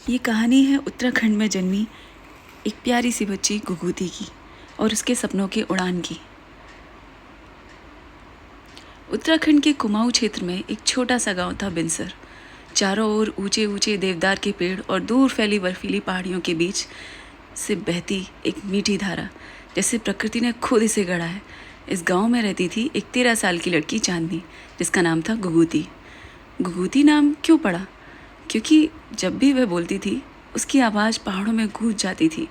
ये कहानी है उत्तराखंड में जन्मी एक प्यारी सी बच्ची गुगुती की और उसके सपनों के उड़ान की। उत्तराखंड के कुमाऊं क्षेत्र में एक छोटा सा गांव था बिनसर। चारों ओर ऊंचे ऊंचे देवदार के पेड़ और दूर फैली बर्फीली पहाड़ियों के बीच से बहती एक मीठी धारा, जैसे प्रकृति ने खुद इसे गढ़ा है। इस गांव में रहती थी एक 13 साल की लड़की चांदनी, जिसका नाम था गुगुती। गुगुती नाम क्यों पड़ा? क्योंकि जब भी वह बोलती थी उसकी आवाज़ पहाड़ों में गूंज जाती थी,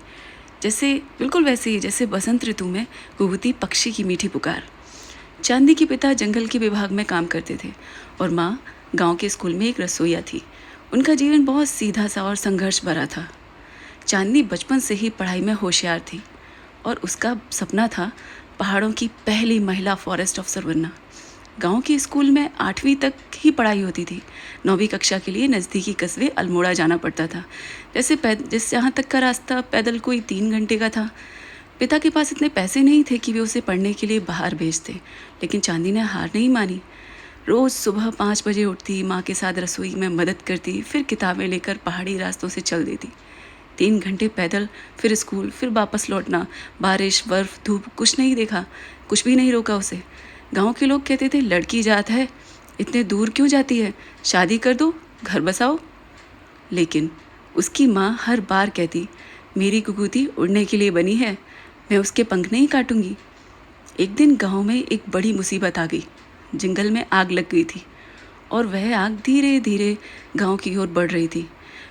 जैसे बिल्कुल वैसे ही जैसे बसंत ऋतु में गुगुती पक्षी की मीठी पुकार। चांदी के पिता जंगल के विभाग में काम करते थे और माँ गांव के स्कूल में एक रसोइया थी। उनका जीवन बहुत सीधा सा और संघर्ष भरा था। चांदनी बचपन से ही पढ़ाई में होशियार थी और उसका सपना था पहाड़ों की पहली महिला फॉरेस्ट अफसर बनना। गांव के स्कूल में 8वीं तक ही पढ़ाई होती थी। 9वीं कक्षा के लिए नज़दीकी कस्बे अल्मोड़ा जाना पड़ता था। जिस यहाँ तक का रास्ता पैदल कोई 3 घंटे का था। पिता के पास इतने पैसे नहीं थे कि वे उसे पढ़ने के लिए बाहर भेजते, लेकिन चांदी ने हार नहीं मानी। रोज़ सुबह 5 बजे उठती, माँ के साथ रसोई में मदद करती, फिर किताबें लेकर पहाड़ी रास्तों से चल देती। 3 घंटे पैदल, फिर स्कूल, फिर वापस लौटना। बारिश, बर्फ, धूप, कुछ नहीं देखा, कुछ भी नहीं रोका उसे। गांव के लोग कहते थे, लड़की जात है, इतने दूर क्यों जाती है, शादी कर दो, घर बसाओ। लेकिन उसकी माँ हर बार कहती, मेरी गुगुती उड़ने के लिए बनी है, मैं उसके पंख नहीं काटूंगी। एक दिन गांव में एक बड़ी मुसीबत आ गई। जंगल में आग लग गई थी और वह आग धीरे धीरे गांव की ओर बढ़ रही थी।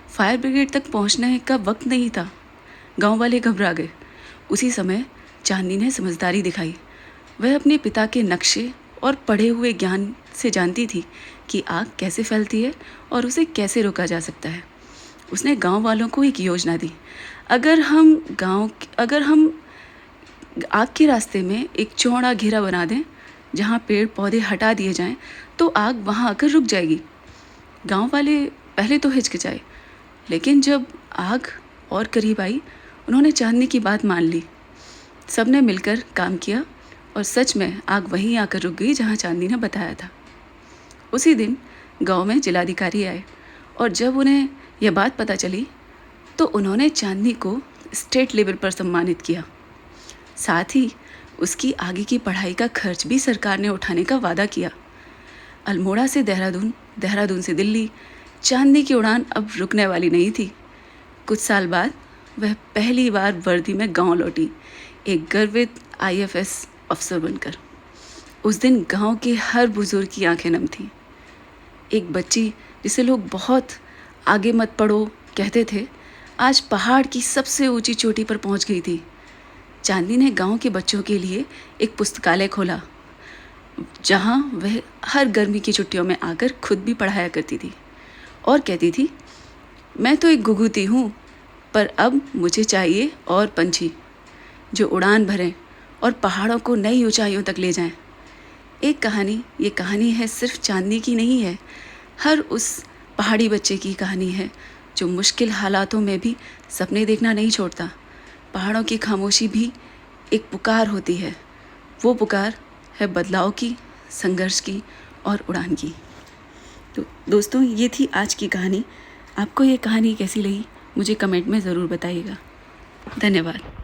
फायर ब्रिगेड तक पहुंचने का वक्त नहीं था। गांव वाले घबरा गए। उसी समय चांदनी ने समझदारी दिखाई। वह अपने पिता के नक्शे और पढ़े हुए ज्ञान से जानती थी कि आग कैसे फैलती है और उसे कैसे रोका जा सकता है। उसने गांव वालों को एक योजना दी। अगर हम आग के रास्ते में एक चौड़ा घेरा बना दें, जहां पेड़ पौधे हटा दिए जाएं, तो आग वहां आकर रुक जाएगी। गांव वाले पहले तो हिचकिचाए, लेकिन जब आग और करीब आई, उन्होंने चांदनी की बात मान ली। सबने मिलकर काम किया और सच में आग वहीं आकर रुक गई जहां चांदनी ने बताया था। उसी दिन गांव में जिलाधिकारी आए और जब उन्हें यह बात पता चली तो उन्होंने चांदनी को स्टेट लेवल पर सम्मानित किया। साथ ही उसकी आगे की पढ़ाई का खर्च भी सरकार ने उठाने का वादा किया। अल्मोड़ा से देहरादून, देहरादून से दिल्ली, चांदनी की उड़ान अब रुकने वाली नहीं थी। कुछ साल बाद वह पहली बार वर्दी में गांव लौटी, एक गर्वित IFS अफसर बनकर। उस दिन गांव के हर बुजुर्ग की आंखें नम थीं। एक बच्ची जिसे लोग बहुत आगे मत पढ़ो कहते थे, आज पहाड़ की सबसे ऊंची चोटी पर पहुंच गई थी। चांदनी ने गांव के बच्चों के लिए एक पुस्तकालय खोला, जहां वह हर गर्मी की छुट्टियों में आकर खुद भी पढ़ाया करती थी और कहती थी, मैं तो एक गुगुती हूँ, पर अब मुझे चाहिए और पंछी जो उड़ान भरें और पहाड़ों को नई ऊंचाइयों तक ले जाएं। ये कहानी है सिर्फ चांदनी की नहीं है, हर उस पहाड़ी बच्चे की कहानी है जो मुश्किल हालातों में भी सपने देखना नहीं छोड़ता। पहाड़ों की खामोशी भी एक पुकार होती है। वो पुकार है बदलाव की, संघर्ष की और उड़ान की। तो दोस्तों, ये थी आज की कहानी। आपको ये कहानी कैसी लगी मुझे कमेंट में ज़रूर बताइएगा। धन्यवाद।